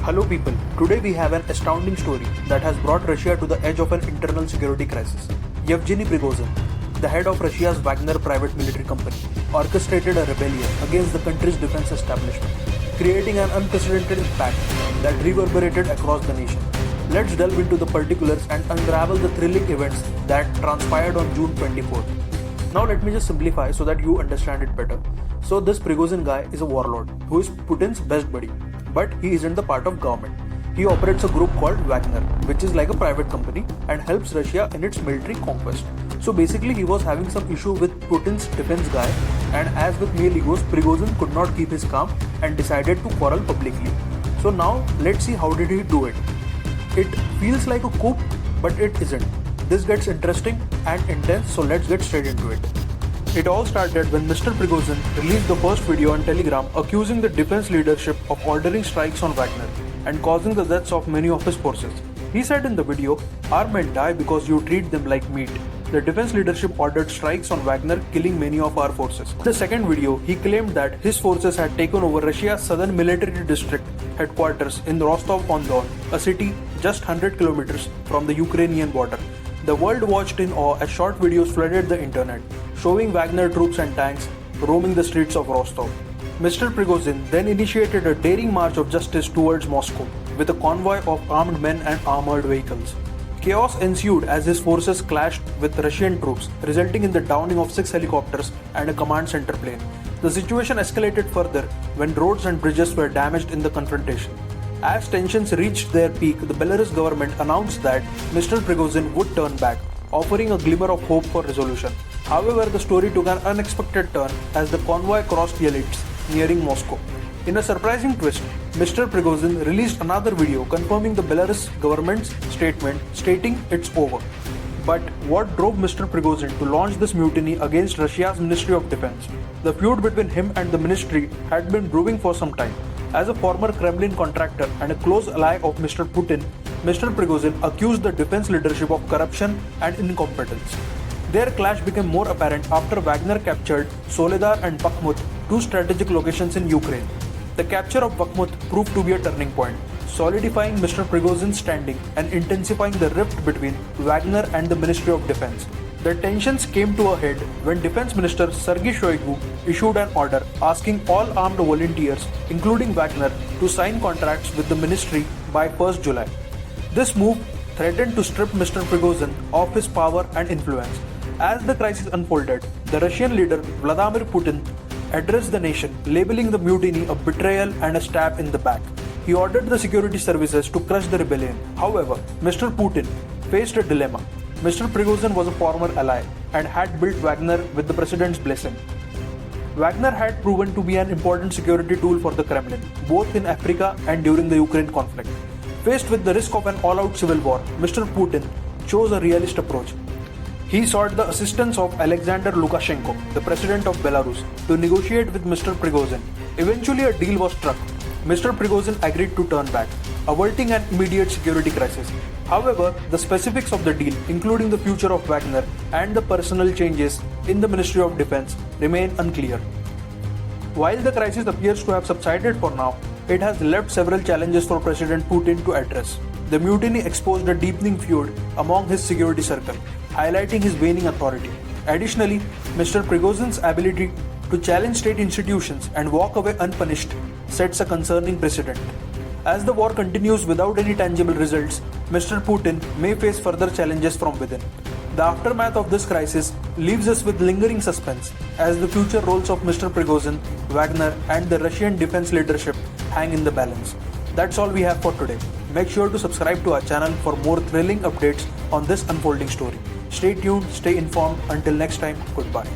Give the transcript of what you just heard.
Hello people, today we have an astounding story that has brought Russia to the edge of an internal security crisis. Yevgeny Prigozhin, the head of Russia's Wagner private military company, orchestrated a rebellion against the country's defense establishment, creating an unprecedented impact that reverberated across the nation. Let's delve into the particulars and unravel the thrilling events that transpired on June 24th. Now let me just simplify so that you understand it better. So this Prigozhin guy is a warlord who is Putin's best buddy. But he isn't the part of government. He operates a group called Wagner, which is like a private company and helps Russia in its military conquest. So basically he was having some issue with Putin's defense guy, and as with male egos, Prigozhin could not keep his calm and decided to quarrel publicly. So now let's see how did he do it. It feels like a coup, but it isn't. This gets interesting and intense, so let's get straight into it. It all started when Mr. Prigozhin released the first video on Telegram accusing the defense leadership of ordering strikes on Wagner and causing the deaths of many of his forces. He said in the video, "Our men die because you treat them like meat." The defense leadership ordered strikes on Wagner, killing many of our forces. In the second video, he claimed that his forces had taken over Russia's southern military district headquarters in Rostov-on-Don, a city just 100 kilometers from the Ukrainian border. The world watched in awe as short videos flooded the internet, showing Wagner troops and tanks roaming the streets of Rostov. Mr. Prigozhin then initiated a daring march of justice towards Moscow with a convoy of armed men and armored vehicles. Chaos ensued as his forces clashed with Russian troops, resulting in the downing of 6 helicopters and a command center plane. The situation escalated further when roads and bridges were damaged in the confrontation. As tensions reached their peak, the Belarus government announced that Mr. Prigozhin would turn back, offering a glimmer of hope for resolution. However, the story took an unexpected turn as the convoy crossed the elites, nearing Moscow. In a surprising twist, Mr. Prigozhin released another video confirming the Belarus government's statement, stating it's over. But what drove Mr. Prigozhin to launch this mutiny against Russia's Ministry of Defense? The feud between him and the ministry had been brewing for some time. As a former Kremlin contractor and a close ally of Mr. Putin, Mr. Prigozhin accused the defense leadership of corruption and incompetence. Their clash became more apparent after Wagner captured Soledar and Bakhmut, two strategic locations in Ukraine. The capture of Bakhmut proved to be a turning point, solidifying Mr. Prigozhin's standing and intensifying the rift between Wagner and the Ministry of Defense. The tensions came to a head when Defense Minister Sergei Shoigu issued an order asking all armed volunteers, including Wagner, to sign contracts with the ministry by 1st July. This move threatened to strip Mr. Prigozhin of his power and influence. As the crisis unfolded, the Russian leader Vladimir Putin addressed the nation, labeling the mutiny a betrayal and a stab in the back. He ordered the security services to crush the rebellion. However, Mr. Putin faced a dilemma. Mr. Prigozhin was a former ally and had built Wagner with the president's blessing. Wagner had proven to be an important security tool for the Kremlin, both in Africa and during the Ukraine conflict. Faced with the risk of an all-out civil war, Mr. Putin chose a realist approach. He sought the assistance of Alexander Lukashenko, the president of Belarus, to negotiate with Mr. Prigozhin. Eventually a deal was struck. Mr. Prigozhin agreed to turn back, averting an immediate security crisis. However, the specifics of the deal, including the future of Wagner and the personnel changes in the Ministry of Defense, remain unclear. While the crisis appears to have subsided for now, it has left several challenges for President Putin to address. The mutiny exposed a deepening feud among his security circle, highlighting his waning authority. Additionally, Mr. Prigozhin's ability to challenge state institutions and walk away unpunished sets a concerning precedent. As the war continues without any tangible results, Mr. Putin may face further challenges from within. The aftermath of this crisis leaves us with lingering suspense as the future roles of Mr. Prigozhin, Wagner, and the Russian defense leadership hang in the balance. That's all we have for today. Make sure to subscribe to our channel for more thrilling updates on this unfolding story. Stay tuned, stay informed. Until next time, goodbye.